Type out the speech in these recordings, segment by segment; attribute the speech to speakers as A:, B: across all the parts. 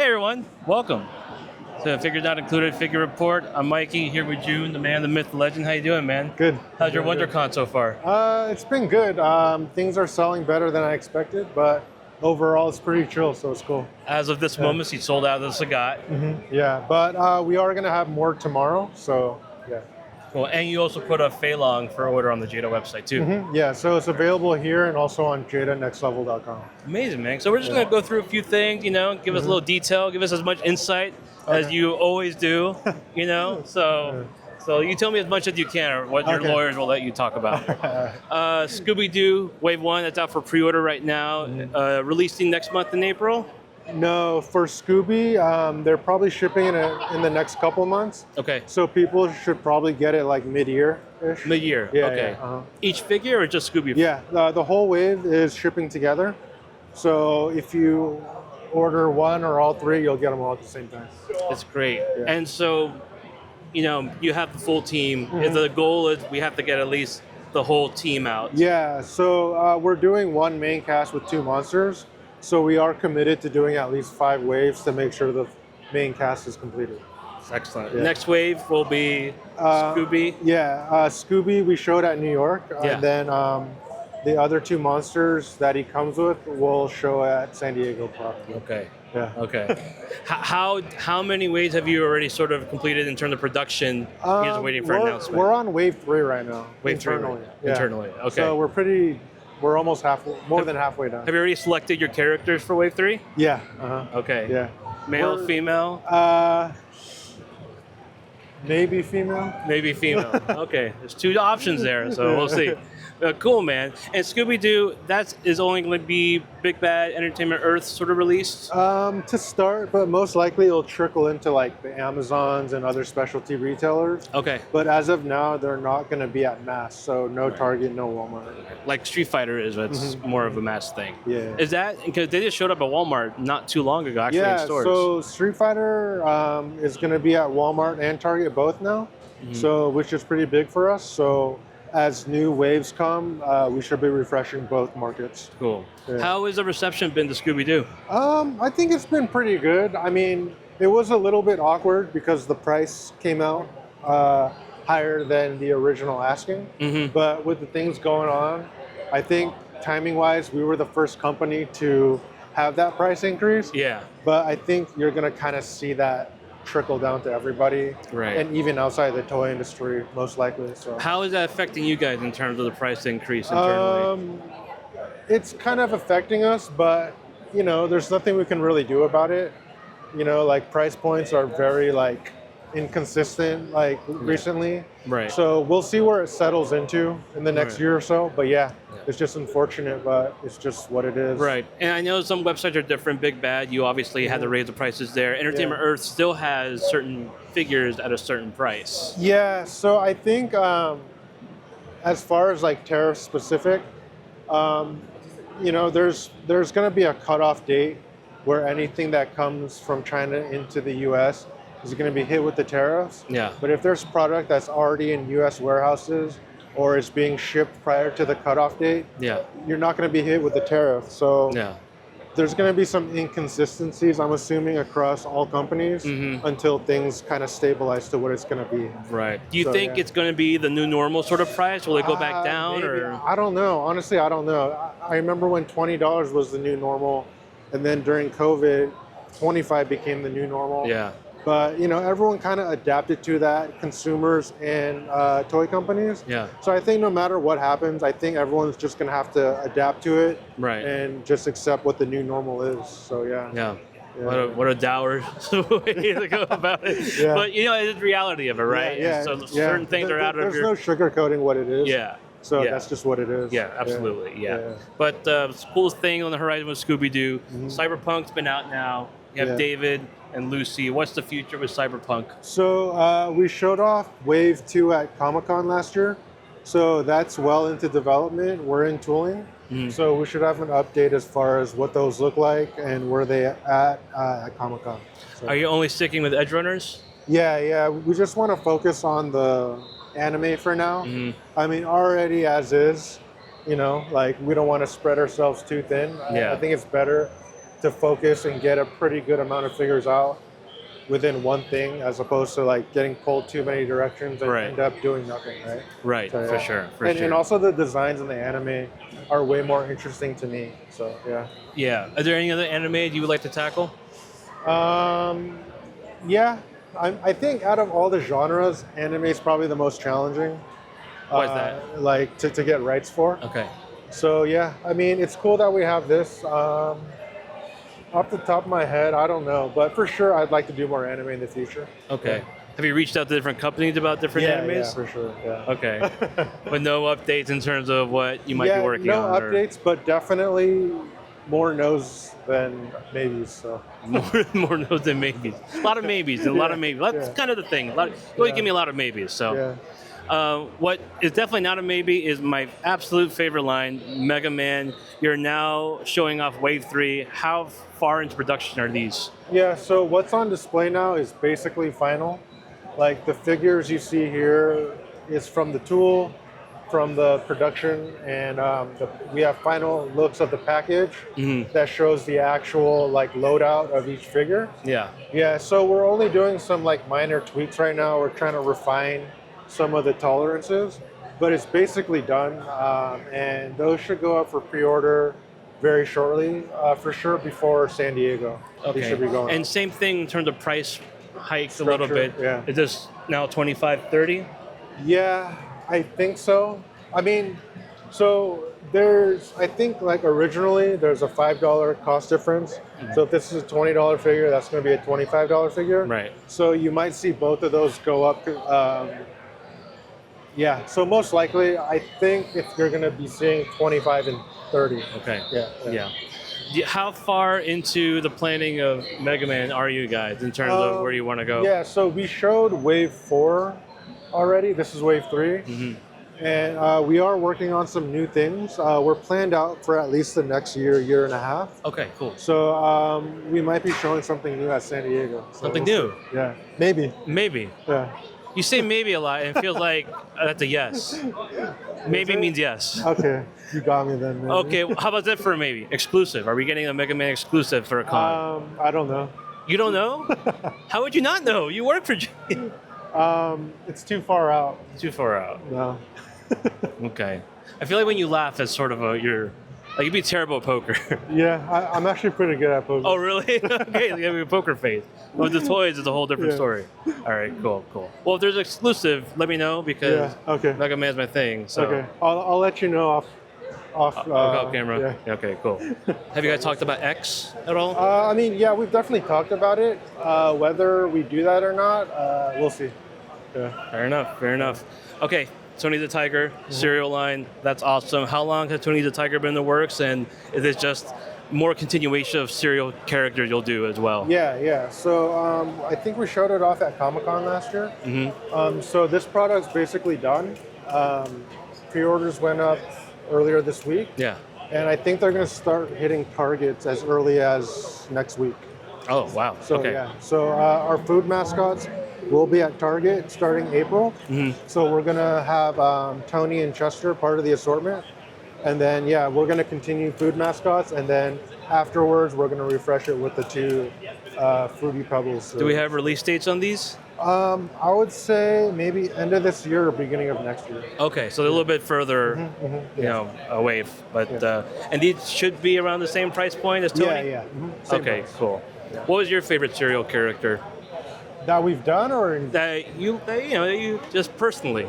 A: Hey everyone, welcome to Figure Not Included Figure Report. I'm Mikey here with Juhn, the man, the myth, the legend. How you doing, man?
B: Good.
A: How's your WonderCon so far?
B: It's been good. Things are selling better than I expected, but overall it's pretty chill, so it's cool.
A: As of this moment, you sold out of the Sagat.
B: Yeah, but we are going to have more tomorrow, so yeah.
A: Cool. And you also put a Feilong for order on the Jada website too.
B: Yeah, so it's available here and also on jadanextlevel.com.
A: Amazing, man. So we're just going to go through a few things, give us a little detail, give us as much insight as you always do, So you tell me as much as you can, or what your lawyers will let you talk about. Scooby Doo Wave 1, that's out for pre-order right now, releasing next month in April.
B: No, for Scooby, they're probably shipping it in the next couple months.
A: Okay.
B: So people should probably get it like mid-year-ish.
A: Mid-year,
B: Yeah,
A: okay.
B: yeah,
A: Each figure or just Scooby?
B: Yeah, the whole wave is shipping together. So if you order one or all three, you'll get them all at the same time.
A: That's great.
B: Yeah.
A: And so, you have the full team. The goal is we have to get at least the whole team out.
B: Yeah, so we're doing one main cast with 2 monsters. So we are committed to doing at least 5 waves to make sure the main cast is completed.
A: Excellent.
B: Yeah.
A: Next wave will be Scooby.
B: Scooby we showed at New York.
A: Yeah.
B: And then the other 2 monsters that he comes with will show at San Diego probably.
A: Okay.
B: Yeah.
A: Okay. How many waves have you already sort of completed in terms of production? You're just waiting for announcement.
B: We're on wave 3 right now.
A: Wave 3 internally. Okay.
B: So we're almost more than halfway done.
A: Have you already selected your characters for wave 3?
B: Yeah.
A: Okay.
B: Yeah.
A: Male, female?
B: Maybe female.
A: Maybe female. Okay. There's 2 options there, so we'll see. Cool, man. And Scooby Doo, that is only going to be Big Bad Entertainment Earth sort of released?
B: To start, but most likely it'll trickle into like the Amazons and other specialty retailers.
A: Okay.
B: But as of now, they're not going to be at mass, so no Target, no Walmart.
A: Like Street Fighter is, it's more of a mass thing.
B: Yeah.
A: Is that, because they just showed up at Walmart not too long ago, actually, in stores.
B: So Street Fighter is going to be at Walmart and Target both now, so which is pretty big for us. So as new waves come, we should be refreshing both markets.
A: Cool.
B: Yeah.
A: How has the reception been to Scooby Doo?
B: I think it's been pretty good. I mean, it was a little bit awkward because the price came out higher than the original asking. But with the things going on, I think timing-wise, we were the first company to have that price increase.
A: Yeah.
B: But I think you're going to kind of see that trickle down to everybody,
A: right?
B: And even outside the toy industry, most likely. So
A: how is that affecting you guys in terms of the price increase internally?
B: It's kind of affecting us, but there's nothing we can really do about it. Like price points are very inconsistent recently.
A: Right.
B: So we'll see where it settles into in the next year or so. But it's just unfortunate, but it's just what it is.
A: Right. And I know some websites are different. Big Bad, you obviously had to raise the prices there. Entertainment Earth still has certain figures at a certain price.
B: Yeah. So I think as far as tariff specific, there's going to be a cutoff date where anything that comes from China into the U.S. is going to be hit with the tariffs.
A: Yeah.
B: But if there's product that's already in U.S. warehouses or is being shipped prior to the cutoff date, you're not going to be hit with the tariff. So there's going to be some inconsistencies, I'm assuming, across all companies until things kind of stabilize to what it's going to be.
A: Right. Do you think it's going to be the new normal sort of price? Will it go back down?
B: Maybe.
A: Or
B: I don't know. Honestly, I don't know. I remember when $20 was the new normal, and then during COVID, $25 became the new normal.
A: Yeah.
B: But everyone kind of adapted to that, consumers and toy companies.
A: Yeah.
B: So I think no matter what happens, I think everyone's just gonna have to adapt to it,
A: right,
B: and just accept what the new normal is. So
A: yeah. What a dour way to go about it. Yeah. But it's the reality of it, right?
B: Yeah.
A: So certain things are out of your.
B: There's no sugarcoating what it is.
A: Yeah.
B: So that's just what it is.
A: Yeah, absolutely. Yeah. But the coolest thing on the horizon was Scooby Doo. Cyberpunk's been out now. You have David and Lucy. What's the future with Cyberpunk?
B: So we showed off Wave 2 at Comic-Con last year. So that's well into development. We're in tooling. So we should have an update as far as what those look like and where they at Comic-Con. So.
A: Are you only sticking with Edge Runners?
B: Yeah. We just want to focus on the anime for now. I mean, already as is, we don't want to spread ourselves too thin. I think it's better to focus and get a pretty good amount of figures out within one thing, as opposed to like getting pulled too many directions and
A: Right.
B: end up doing nothing, right?
A: Right,
B: So,
A: for
B: yeah.
A: sure,
B: And also the designs in the anime are way more interesting to me. So yeah.
A: Yeah. Are there any other anime you would like to tackle?
B: Yeah, I think out of all the genres, anime is probably the most challenging.
A: Why is that?
B: Like to get rights for.
A: Okay.
B: So yeah, I mean, it's cool that we have this. Off the top of my head, I don't know, but for sure, I'd like to do more anime in the future.
A: Okay.
B: Yeah.
A: Have you reached out to different companies about different
B: Yeah,
A: animes?
B: yeah, for sure. Yeah.
A: Okay. But no updates in terms of what you might be working
B: no
A: on?
B: updates, but definitely more no's than maybes. So.
A: More no's than maybes. A lot of maybes and a lot of maybes. That's
B: Yeah.
A: kind of the thing. You always give me a lot of maybes. So.
B: Yeah.
A: What is definitely not a maybe is my absolute favorite line, Mega Man. You're now showing off Wave 3. How far into production are these?
B: Yeah, so what's on display now is basically final. Like the figures you see here is from the tool, from the production, and we have final looks of the package that shows the actual like loadout of each figure.
A: Yeah.
B: Yeah, so we're only doing some like minor tweaks right now. We're trying to refine some of the tolerances, but it's basically done, and those should go up for pre-order very shortly, for sure before San Diego.
A: Okay.
B: They should be going.
A: And same thing in terms of price hikes a little bit.
B: Yeah.
A: Is this now 25, 30?
B: Yeah, I think so. I mean, so I think like originally there's a $5 cost difference. So if this is a $20 figure, that's going to be a $25 figure.
A: Right.
B: So you might see both of those go up. Yeah, so most likely, I think if you're going to be seeing 25 and 30.
A: Okay.
B: Yeah.
A: How far into the planning of Mega Man are you guys in terms of where you want to go?
B: Yeah, so we showed Wave 4 already. This is Wave 3. And we are working on some new things. We're planned out for at least the next year and a half.
A: Okay, cool.
B: So we might be showing something new at San Diego. So
A: Something new?
B: Yeah, maybe.
A: Maybe.
B: Yeah.
A: You say maybe a lot, and it feels like that's a yes. Maybe means yes.
B: Okay, you got me then. Maybe.
A: Okay, how about that for a maybe? Exclusive. Are we getting a Mega Man exclusive for a con?
B: I don't know.
A: You don't know? How would you not know? You work for...
B: It's too far out.
A: Too far out.
B: No.
A: Okay. I feel like when you laugh, it's sort of you'd be terrible at poker.
B: Yeah, I'm actually pretty good at poker.
A: Oh, really? Okay, you have a poker face. With the toys, it's a whole different story. All right, cool. Well, if there's exclusive, let me know because
B: okay.
A: Mega Man's my thing. So.
B: Okay, I'll let you know off
A: camera.
B: Yeah.
A: Okay, cool. Have you guys talked about X at all?
B: I mean, yeah, we've definitely talked about it. Whether we do that or not, we'll see. Yeah.
A: Fair enough. Okay, Tony the Tiger, cereal line. That's awesome. How long has Tony the Tiger been in the works, and is it just more continuation of serial characters you'll do as well?
B: Yeah. So I think we showed it off at Comic-Con last year. So this product's basically done. Pre-orders went up earlier this week.
A: Yeah.
B: And I think they're going to start hitting targets as early as next week.
A: Oh, wow.
B: So,
A: okay.
B: yeah. So our food mascots will be at Target starting April. So we're going to have Tony and Chester part of the assortment. And then, we're going to continue food mascots. And then afterwards, we're going to refresh it with the two Fruity Pebbles.
A: Do we have release dates on these?
B: I would say maybe end of this year or beginning of next year.
A: Okay, so they're a little bit further, away. But and these should be around the same price point as Tony.
B: Yeah. Same
A: Okay,
B: price.
A: cool. What was your favorite cereal character
B: That we've done, or
A: that you just personally?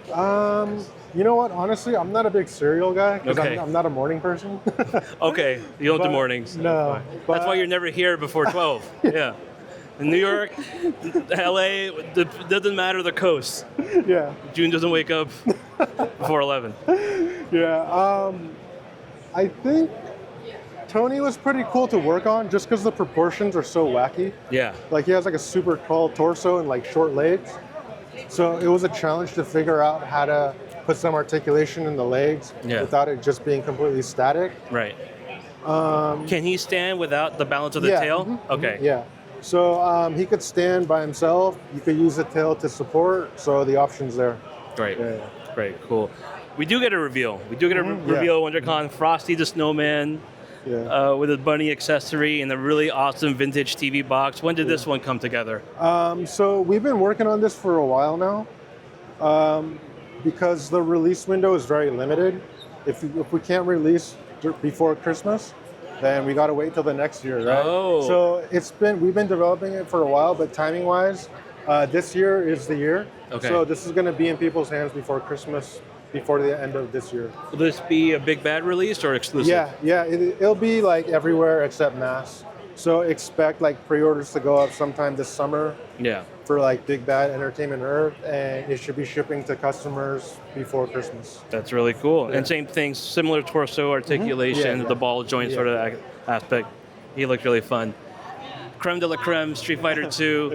B: You know what? Honestly, I'm not a big cereal guy because
A: Okay.
B: I'm not a morning person.
A: Okay, you don't do
B: But-
A: mornings.
B: No,
A: That's
B: but-
A: why you're never here before 12. Yeah. In New York, LA, it doesn't matter the coast.
B: Yeah,
A: Juhn doesn't wake up before 11.
B: yeah. I think Tony was pretty cool to work on just because the proportions are so wacky.
A: Yeah.
B: Like he has like a super tall torso and like short legs. So it was a challenge to figure out how to put some articulation in the legs without it just being completely static.
A: Right. Can he stand without the balance of the tail? Okay.
B: Yeah. So he could stand by himself. You could use the tail to support. So the option's there.
A: Great.
B: Yeah.
A: Great. Cool. We do get a reveal. We do get a reveal at WonderCon. Frosty the Snowman. with a bunny accessory and a really awesome vintage TV box. When did this one come together?
B: So we've been working on this for a while now, because the release window is very limited. If we can't release before Christmas, then we got to wait till the next year, right?
A: Oh.
B: So we've been developing it for a while, but timing wise, this year is the year.
A: Okay.
B: So this is going to be in people's hands before Christmas, before the end of this year.
A: Will this be a big bad release or exclusive?
B: Yeah. It'll be like everywhere except mass. So expect like pre-orders to go up sometime this summer.
A: Yeah.
B: For like Big Bad Entertainment Earth, and it should be shipping to customers before Christmas.
A: That's really cool. And same thing, similar torso articulation, the ball joint sort of aspect. He looked really fun. Creme de la creme, Street Fighter 2.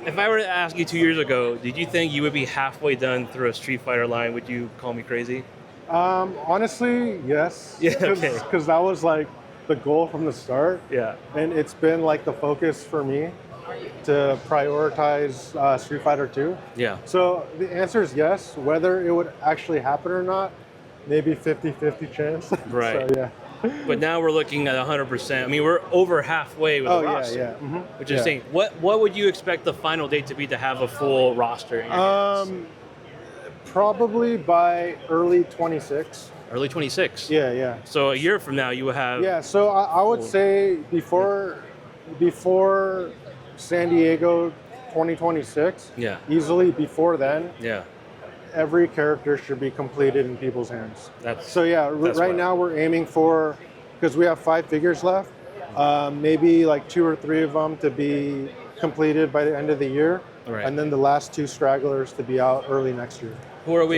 A: If I were to ask you 2 years ago, did you think you would be halfway done through a Street Fighter line? Would you call me crazy?
B: Honestly, yes.
A: Yeah, okay.
B: Because that was like the goal from the start.
A: Yeah.
B: And it's been like the focus for me to prioritize Street Fighter 2.
A: Yeah.
B: So the answer is yes. Whether it would actually happen or not, maybe 50-50 chance.
A: Right.
B: So, yeah.
A: But now we're looking at 100%. I mean, we're over halfway with the roster. Which is insane. What would you expect the final date to be to have a full roster in your hands?
B: Probably by early 26.
A: Early 26.
B: Yeah.
A: So a year from now, you will have.
B: Yeah. So I would say before San Diego 2026.
A: Yeah.
B: Easily before then.
A: Yeah.
B: Every character should be completed in people's hands.
A: That's
B: right now we're aiming for, because we have 5 figures left, maybe like 2 or 3 of them to be completed by the end of the year, and then the last 2 stragglers to be out early next year.
A: Who are we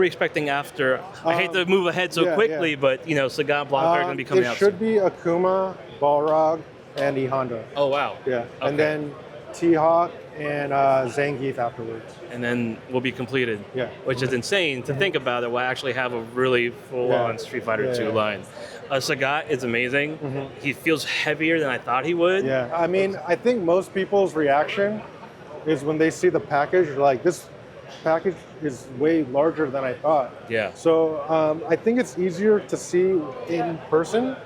A: expecting after? I hate to move ahead so quickly, but Sagat, Blanca are going to be coming out.
B: It should be Akuma, Balrog, and E Honda.
A: Oh wow!
B: Yeah,
A: okay.
B: And then T-Hawk and Zangief afterwards.
A: And then we'll be completed.
B: Yeah.
A: Which is insane to think about it. We'll actually have a really full-on Street Fighter 2 line. Sagat is amazing. He feels heavier than I thought he would.
B: Yeah, I mean, I think most people's reaction is when they see the package, they're like, this package is way larger than I thought.
A: Yeah.
B: So I think it's easier to see in person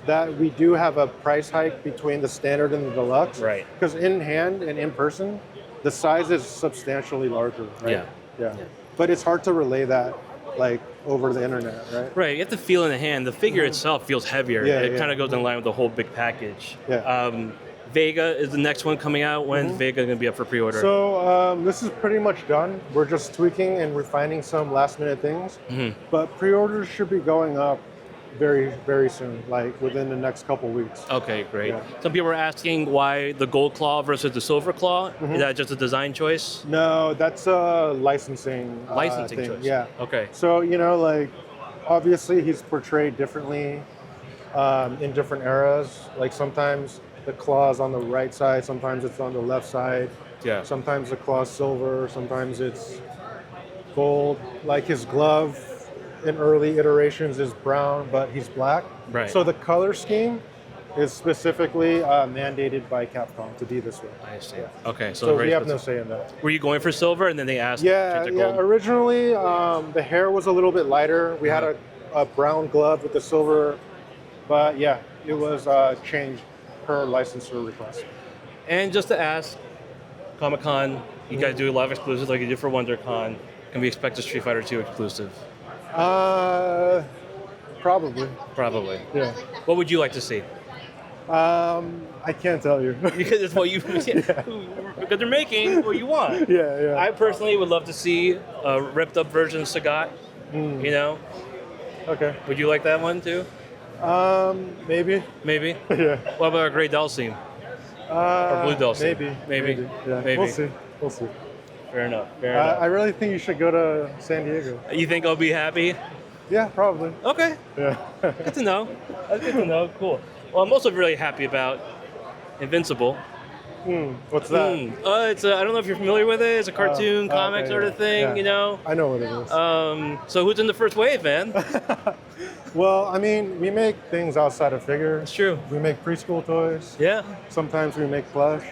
B: that we do have a price hike between the standard and the deluxe.
A: Right.
B: Because in hand and in person, the size is substantially larger, right? Yeah. But it's hard to relay that like over the internet, right?
A: Right. You have to feel in the hand. The figure itself feels heavier. It kind of goes in line with the whole big package.
B: Yeah.
A: Vega is the next one coming out. When's Vega going to be up for pre-order?
B: So this is pretty much done. We're just tweaking and refining some last minute things. But pre-orders should be going up very, very soon, like within the next couple weeks.
A: Okay, great. Some people are asking why the gold claw versus the silver claw. Is that just a design choice?
B: No, that's a licensing thing.
A: choice.
B: Yeah.
A: Okay.
B: So, like, obviously he's portrayed differently in different eras. Like sometimes the claw's on the right side, sometimes it's on the left side.
A: Yeah.
B: Sometimes the claw's silver, sometimes it's gold. Like his glove in early iterations is brown, but he's black.
A: Right.
B: So the color scheme is specifically mandated by Capcom to be this way.
A: I see. Okay,
B: so we have no say in that.
A: Were you going for silver, and then they asked?
B: Yeah. Originally, the hair was a little bit lighter. We had a brown glove with the silver, but it was changed per licensor request.
A: And just to ask, Comic-Con, you guys do a lot of exclusives like you did for WonderCon. Can we expect a Street Fighter 2 exclusive?
B: Probably. Yeah.
A: What would you like to see?
B: I can't tell you.
A: Because it's what you because they're making what you want.
B: Yeah.
A: I personally would love to see a ripped up version of Sagat.
B: Okay.
A: Would you like that one too?
B: Maybe.
A: Maybe.
B: Yeah.
A: What about a gray Dulcine? Or blue Dulcine?
B: Maybe. Yeah.
A: Maybe.
B: We'll see.
A: Fair enough.
B: I really think you should go to San Diego.
A: You think I'll be happy?
B: Yeah, probably.
A: Okay.
B: Yeah.
A: Good to know. That's good to know. Cool. Well, I'm also really happy about Invincible.
B: What's that?
A: It's I don't know if you're familiar with it. It's a cartoon, comic sort of thing,
B: I know what it is.
A: So who's in the first wave, man?
B: Well, I mean, we make things outside of figures.
A: It's true.
B: We make preschool toys.
A: Yeah.
B: Sometimes we make plush.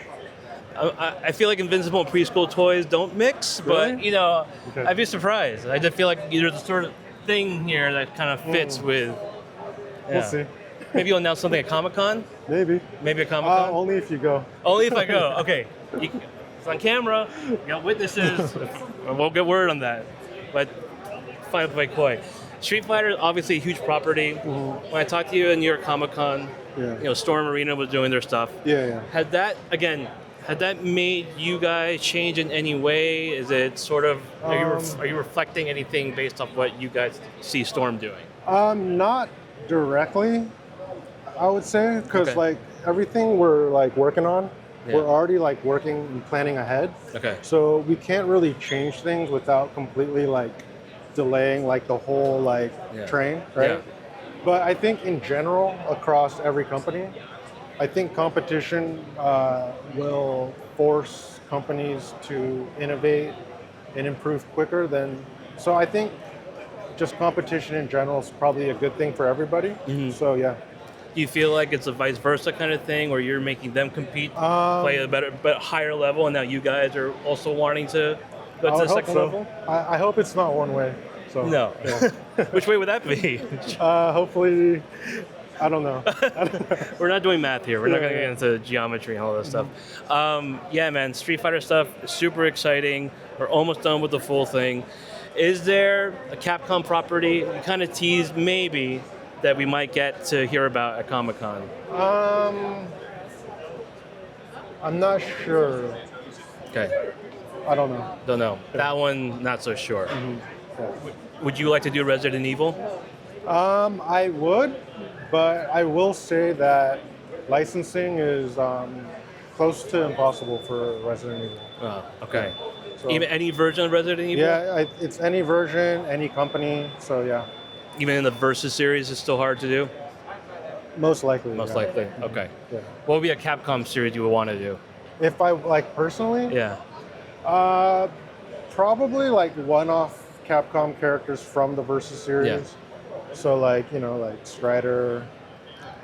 A: I feel like Invincible and preschool toys don't mix,
B: Really?
A: but
B: Okay.
A: I'd be surprised. I just feel like there's a sort of thing here that kind of fits with
B: We'll see.
A: Maybe you'll announce something at Comic-Con?
B: Maybe.
A: Maybe at Comic-Con?
B: Only if you go.
A: Only if I go. Okay. It's on camera. You got witnesses. I won't get word on that. But fine play coy. Street Fighter is obviously a huge property.
B: Mm-hmm.
A: When I talked to you in New York Comic-Con, Storm Arena was doing their stuff.
B: Yeah.
A: Had that made you guys change in any way? Is it sort of, are you reflecting anything based off what you guys see Storm doing?
B: Not directly, I would say, because like everything we're like working on, we're already like working and planning ahead.
A: Okay.
B: So we can't really change things without completely like delaying like the whole like train, right?
A: Yeah.
B: But I think in general, across every company, I think competition will force companies to innovate and improve quicker than. So I think just competition in general is probably a good thing for everybody. Mm-hmm. So yeah.
A: Do you feel like it's a vice versa kind of thing, where you're making them compete, play a better, but higher level, and now you guys are also wanting to go to the second level?
B: I hope it's not one way. So
A: no. Yeah. Which way would that be?
B: Hopefully. I don't know.
A: We're not doing math here. We're not going to get into geometry and all that stuff. Yeah, man, Street Fighter stuff, super exciting. We're almost done with the full thing. Is there a Capcom property you kind of teased maybe that we might get to hear about at Comic-Con?
B: I'm not sure.
A: Okay.
B: I don't know.
A: Don't know. That one, not so sure.
B: Mm-hmm. Yeah.
A: Would you like to do Resident Evil?
B: I would, but I will say that licensing is close to impossible for Resident Evil.
A: Oh, okay.
B: So,
A: even any version of Resident Evil?
B: Yeah, it's any version, any company, so yeah.
A: Even in the Versus series, it's still hard to do?
B: Most likely.
A: Most likely, okay.
B: Yeah.
A: What would be a Capcom series you would want to do?
B: If I, like, personally?
A: Yeah.
B: Probably, like, one-off Capcom characters from the Versus series. Yeah. So, like, like Strider.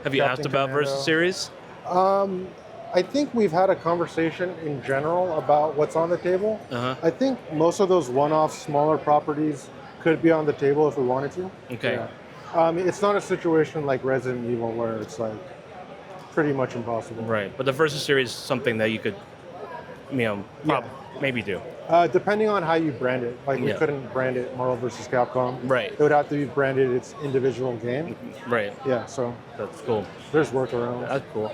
A: Have you asked about Versus series?
B: I think we've had a conversation in general about what's on the table.
A: Uh-huh.
B: I think most of those one-off smaller properties could be on the table if we wanted to.
A: Okay.
B: Yeah. It's not a situation like Resident Evil where it's like pretty much impossible.
A: Right, but the Versus series is something that you could, maybe do.
B: Depending on how you brand it. Like we couldn't brand it Marvel vs. Capcom.
A: Right.
B: It would have to be branded its individual game.
A: Right.
B: Yeah, so.
A: That's cool.
B: There's workarounds.
A: That's cool.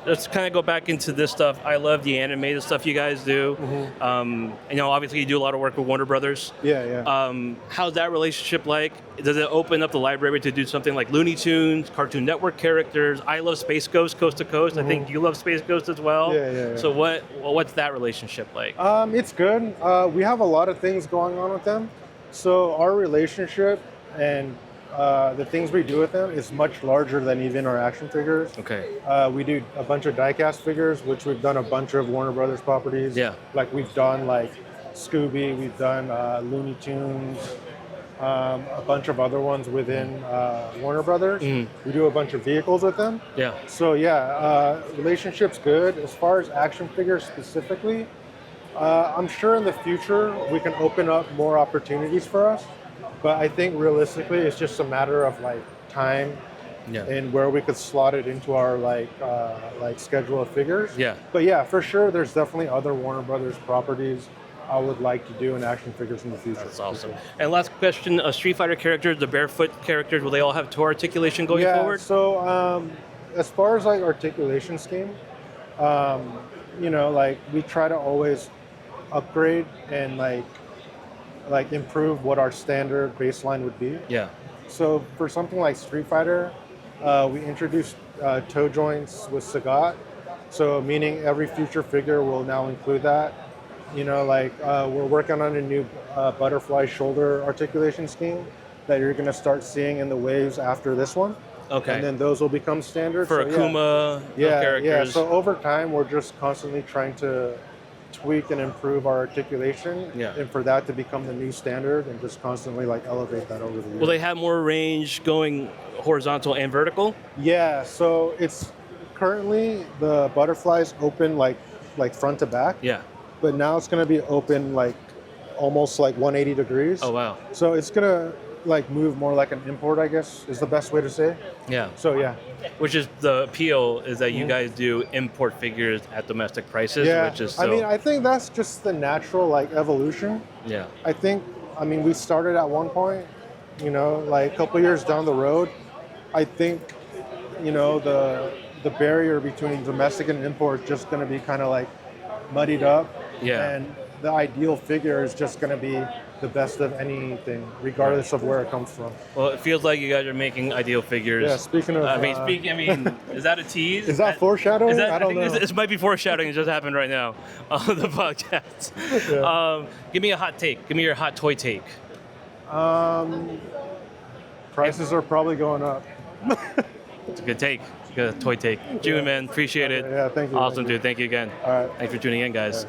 A: Let's kind of go back into this stuff. I love the animated stuff you guys do. Mm-hmm. Obviously you do a lot of work with Warner Brothers.
B: Yeah.
A: How's that relationship like? Does it open up the library to do something like Looney Tunes, Cartoon Network characters? I love Space Ghost Coast to Coast. Mm-hmm. I think you love Space Ghost as well.
B: Yeah.
A: So what's that relationship like?
B: It's good. We have a lot of things going on with them. So our relationship and the things we do with them is much larger than even our action figures.
A: Okay.
B: We do a bunch of die-cast figures, which we've done a bunch of Warner Brothers properties.
A: Yeah.
B: Like we've done like Scooby, we've done Looney Tunes, a bunch of other ones within Warner Brothers. We do a bunch of vehicles with them.
A: Yeah.
B: So relationship's good. As far as action figures specifically, I'm sure in the future we can open up more opportunities for us. But I think realistically, it's just a matter of like time and where we could slot it into our like schedule of figures.
A: Yeah.
B: But yeah, for sure, there's definitely other Warner Brothers properties I would like to do in action figures in the future.
A: That's awesome. And last question: Street Fighter characters, the barefoot characters, will they all have toe articulation going forward?
B: So as far as like articulation scheme, like we try to always upgrade and like improve what our standard baseline would be.
A: Yeah.
B: So for something like Street Fighter, we introduced toe joints with Sagat. So meaning every future figure will now include that. We're working on a new butterfly shoulder articulation scheme that you're going to start seeing in the waves after this one.
A: Okay.
B: And then those will become standard.
A: For Akuma characters.
B: Yeah. So over time, we're just constantly trying to tweak and improve our articulation, and for that to become the new standard, and just constantly like elevate that over the years.
A: Will they have more range going horizontal and vertical?
B: Yeah, so it's currently the butterflies open like front to back.
A: Yeah.
B: But now it's going to be open like almost like 180 degrees.
A: Oh wow.
B: So it's going to like move more like an import, I guess, is the best way to say it.
A: Yeah.
B: So yeah.
A: Which is the appeal is that you guys do import figures at domestic prices,
B: Yeah.
A: which is so,
B: I mean, I think that's just the natural like evolution.
A: yeah.
B: I mean, we started at one point, you know, like a couple years down the road. I think, you know, the barrier between domestic and import is just going to be kind of like muddied up.
A: Yeah.
B: And the ideal figure is just going to be the best of anything, regardless of where it comes from.
A: Well, it feels like you guys are making ideal figures.
B: Yeah, speaking of...
A: I mean, is that a tease?
B: Is that foreshadowing? I don't know.
A: This might be foreshadowing. It just happened right now on the podcast.
B: Yeah.
A: Give me a hot take. Give me your hot toy take.
B: Prices are probably going up.
A: It's a good take. It's a good toy take. Juhn, man, appreciate it.
B: Yeah, thank you.
A: Awesome, dude. Thank you again.
B: All right.
A: Thanks for tuning in, guys.